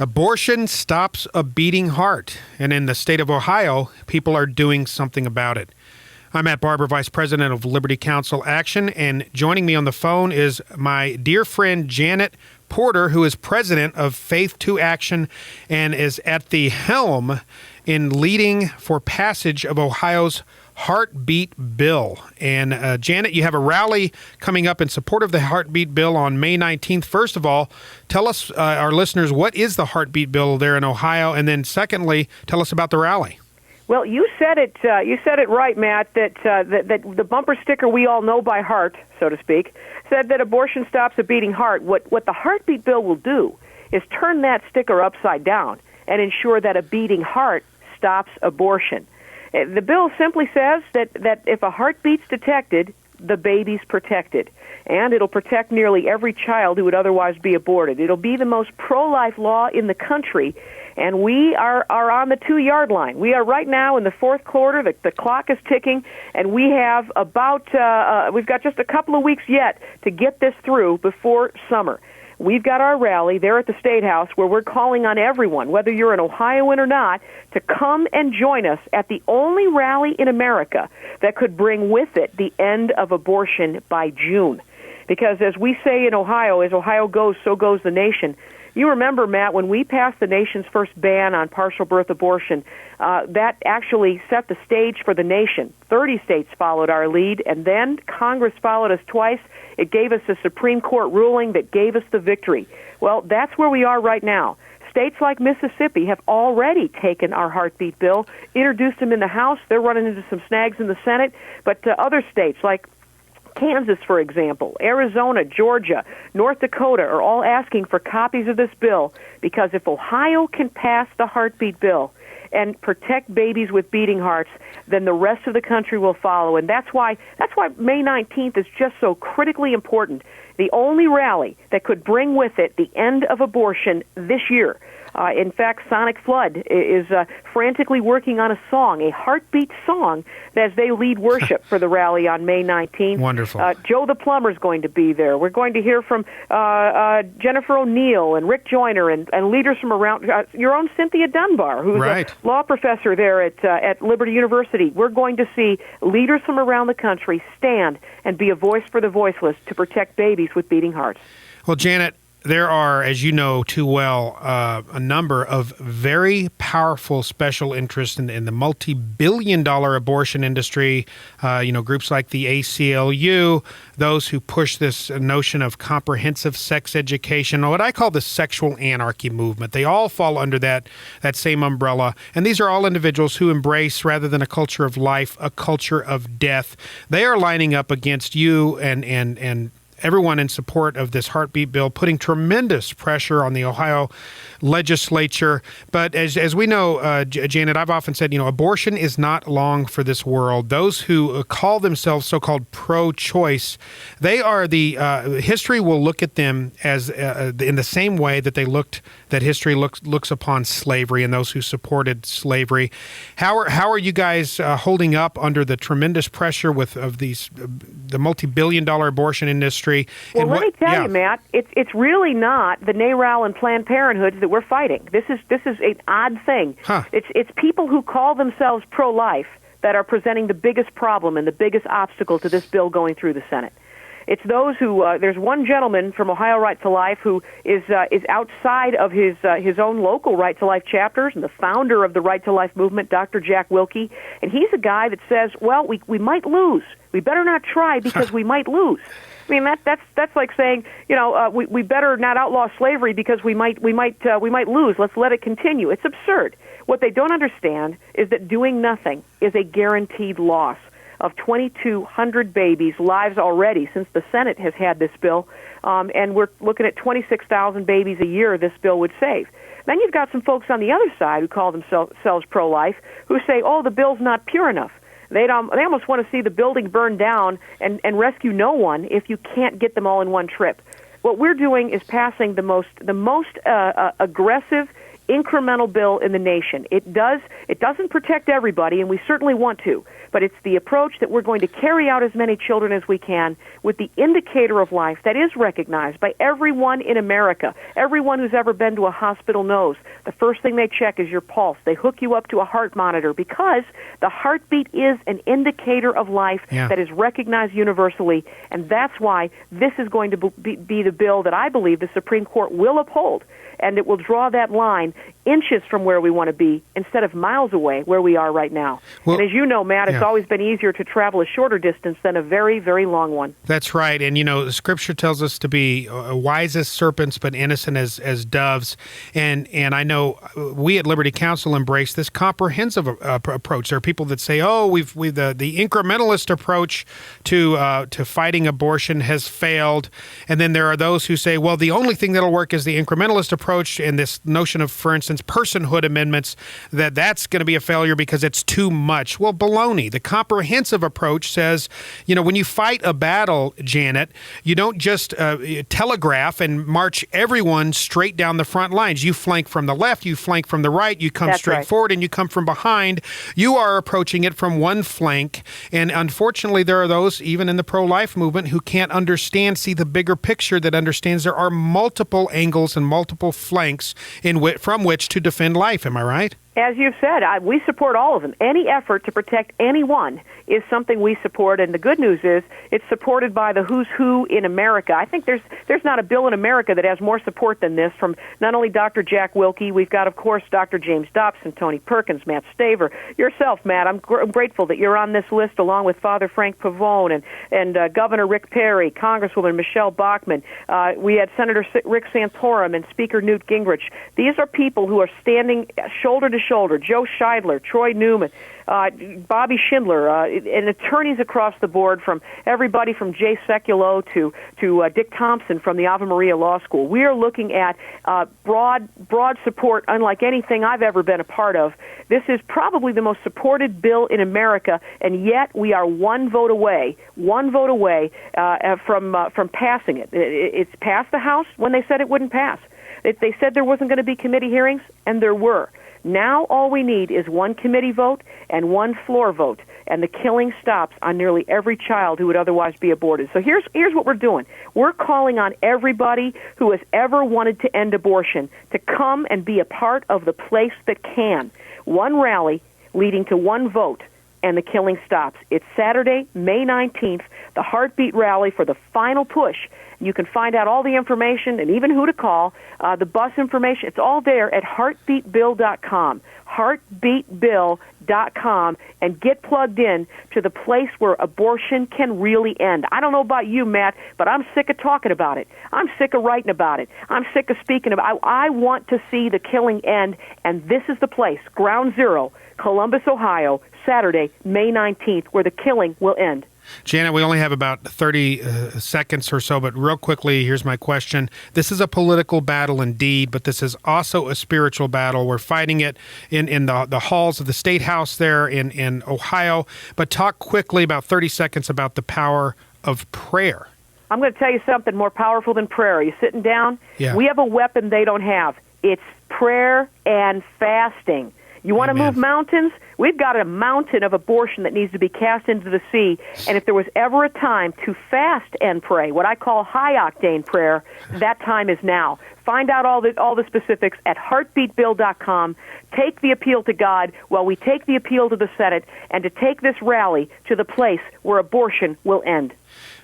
Abortion stops a beating heart, and in the state of Ohio, people are doing something about it. I'm Matt Barber, Vice President of Counsel Action, and joining me on the phone is my dear friend Janet Porter, who is President of Faith2Action and is at the helm in leading for passage of Ohio's Heartbeat Bill. And Janet, you have a rally coming up in support of the Heartbeat Bill on May 19th. First of all, tell us, our listeners, what is the Heartbeat Bill there in Ohio? And then secondly, tell us about the rally. Well, you said it. You said it right, Matt. That the bumper sticker we all know by heart, so to speak, said that abortion stops a beating heart. What the Heartbeat Bill will do is turn that sticker upside down and ensure that a beating heart stops abortion. The bill simply says that if a heartbeat's detected, the baby's protected. And it'll protect nearly every child who would otherwise be aborted. It'll be the most pro-life law in the country, and we are on the 2-yard line. We are right now in the fourth quarter. The clock is ticking, and we have we've got just a couple of weeks yet to get this through before summer. We've got our rally there at the State House where we're calling on everyone, whether you're an Ohioan or not, to come and join us at the only rally in America that could bring with it the end of abortion by June. Because as we say in Ohio, as Ohio goes, so goes the nation. You remember, Matt, when we passed the nation's first ban on partial birth abortion, that actually set the stage for the nation. 30 states followed our lead, and then Congress followed us twice. It gave us a Supreme Court ruling that gave us the victory. Well, that's where we are right now. States like Mississippi have already taken our Heartbeat Bill, introduced them in the House. They're running into some snags in the Senate. But other states like Kansas, for example, Arizona, Georgia, North Dakota are all asking for copies of this bill because if Ohio can pass the Heartbeat Bill and protect babies with beating hearts, then the rest of the country will follow. And that's why May 19th is just so critically important. The only rally that could bring with it the end of abortion this year. In fact, Sonic Flood is frantically working on a song, a heartbeat song, as they lead worship for the rally on May 19th. Wonderful. Joe the Plumber is going to be there. We're going to hear from Jennifer O'Neill and Rick Joyner and leaders from around, your own Cynthia Dunbar, who's right. a law professor there at Liberty University. We're going to see leaders from around the country stand and be a voice for the voiceless to protect babies with beating hearts. Well, Janet, there are, as you know too well, a number of very powerful special interests in the multi-billion-dollar abortion industry, groups like the ACLU, those who push this notion of comprehensive sex education, or what I call the sexual anarchy movement. They all fall under that same umbrella. And these are all individuals who embrace, rather than a culture of life, a culture of death. They are lining up against you and everyone in support of this Heartbeat Bill, putting tremendous pressure on the Ohio legislature. But as we know, Janet, I've often said, abortion is not long for this world. Those who call themselves so-called pro-choice, they are history will look at them as in the same way that history looks upon slavery and those who supported slavery. How are you guys holding up under the tremendous pressure of the multi-billion-dollar abortion industry? Well, let me tell you, Matt, it's really not the NARAL and Planned Parenthood that we're fighting. This is an odd thing. Huh. It's people who call themselves pro-life that are presenting the biggest problem and the biggest obstacle to this bill going through the Senate. It's those who there's one gentleman from Ohio Right to Life who is outside of his own local Right to Life chapters and the founder of the Right to Life movement, Dr. Jack Wilkie, and he's a guy that says, well, we might lose. We better not try because we might lose. I mean, that's like saying, we better not outlaw slavery because we might lose. Let's let it continue. It's absurd. What they don't understand is that doing nothing is a guaranteed loss of 2,200 babies' lives already since the Senate has had this bill, and we're looking at 26,000 babies a year this bill would save. Then you've got some folks on the other side who call themselves pro-life who say, oh, the bill's not pure enough. They almost want to see the building burn down and rescue no one if you can't get them all in one trip. What we're doing is passing the most aggressive, incremental bill in the nation. It doesn't protect everybody, and we certainly want to, but it's the approach that we're going to carry out as many children as we can with the indicator of life that is recognized by everyone in America. Everyone who's ever been to a hospital knows the first thing they check is your pulse. They hook you up to a heart monitor because the heartbeat is an indicator of life that is recognized universally, and that's why this is going to be the bill that I believe the Supreme Court will uphold, and it will draw that line inches from where we want to be instead of miles away where we are right now. Well, and as you know, Matt, it's always been easier to travel a shorter distance than a very, very long one. That's right. And, the Scripture tells us to be wise as serpents but innocent as doves. And I know we at Liberty Counsel embrace this comprehensive approach. There are people that say, the incrementalist approach to fighting abortion has failed. And then there are those who say, well, the only thing that'll work is the incrementalist approach, and this notion of, for instance, personhood amendments, that's going to be a failure because it's too much. Well, baloney. The comprehensive approach says, when you fight a battle, Janet, you don't just telegraph and march everyone straight down the front lines. You flank from the left, you flank from the right, you come straight forward, and you come from behind. You are approaching it from one flank, and unfortunately there are those, even in the pro-life movement, who can't see the bigger picture, that understands there are multiple angles and multiple flanks from which to defend life. Am I right? As you've said, we support all of them. Any effort to protect anyone is something we support, and the good news is it's supported by the who's who in America. I think there's not a bill in America that has more support than this from not only Dr. Jack Wilkie, we've got, of course, Dr. James Dobson, Tony Perkins, Matt Staver, yourself, Matt. I'm grateful that you're on this list along with Father Frank Pavone and Governor Rick Perry, Congresswoman Michelle Bachmann. We had Senator Rick Santorum and Speaker Newt Gingrich. These are people who are standing shoulder to shoulder. Joe Scheidler, Troy Newman, Bobby Schindler, and attorneys across the board, from everybody from Jay Sekulow to Dick Thompson from the Ave Maria Law School. We are looking at broad support unlike anything I've ever been a part of. This is probably the most supported bill in America, and yet we are one vote away from passing it. It's passed the House when they said it wouldn't pass. They said there wasn't going to be committee hearings, and there were. Now all we need is one committee vote and one floor vote, and the killing stops on nearly every child who would otherwise be aborted. So here's what we're doing. We're calling on everybody who has ever wanted to end abortion to come and be a part of the place that can. One rally leading to one vote, and the killing stops. It's Saturday, May 19th, the Heartbeat Rally for the final push. You can find out all the information and even who to call, the bus information. It's all there at heartbeatbill.com, heartbeatbill.com, and get plugged in to the place where abortion can really end. I don't know about you, Matt, but I'm sick of talking about it. I'm sick of writing about it. I'm sick of speaking about it. I want to see the killing end, and this is the place, Ground Zero, Columbus, Ohio, Saturday, May 19th, where the killing will end. Janet, we only have about 30 seconds or so, but real quickly, here's my question. This is a political battle indeed, but this is also a spiritual battle. We're fighting it in the halls of the State House there in Ohio. But talk quickly, about 30 seconds, about the power of prayer. I'm going to tell you something more powerful than prayer. Are you sitting down? Yeah. We have a weapon they don't have. It's prayer and fasting. You want to move mountains? We've got a mountain of abortion that needs to be cast into the sea. And if there was ever a time to fast and pray, what I call high-octane prayer, that time is now. Find out all the specifics at heartbeatbill.com. Take the appeal to God while we take the appeal to the Senate, and to take this rally to the place where abortion will end.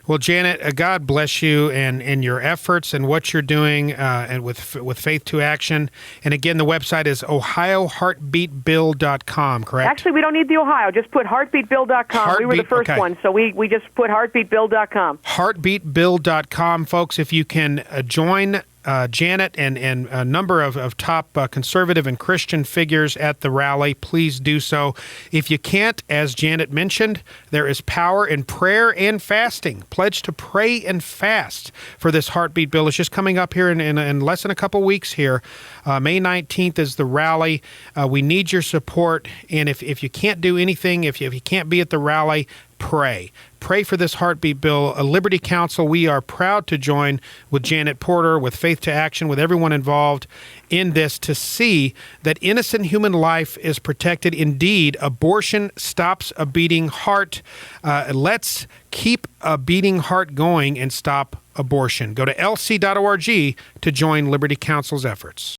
Well, Janet, God bless you and your efforts and what you're doing and with Faith2Action. And again, the website is ohioheartbeatbill.com, correct? Actually, we don't need the Ohio. Just put heartbeatbill.com. We were the first one, so we just put heartbeatbill.com. Heartbeatbill.com, folks. If you can join Janet and a number of top conservative and Christian figures at the rally, please do so. If you can't, as Janet mentioned, there is power in prayer and fasting. Pledge to pray and fast for this Heartbeat Bill. It's just coming up here in less than a couple weeks here. May 19th is the rally. We need your support, and if you can't do anything, if you can't be at the rally, pray. Pray for this heartbeat bill. Liberty Counsel, we are proud to join with Janet Porter, with Faith2Action, with everyone involved in this to see that innocent human life is protected. Indeed, abortion stops a beating heart. Let's keep a beating heart going and stop abortion. Go to lc.org to join Liberty Counsel's efforts.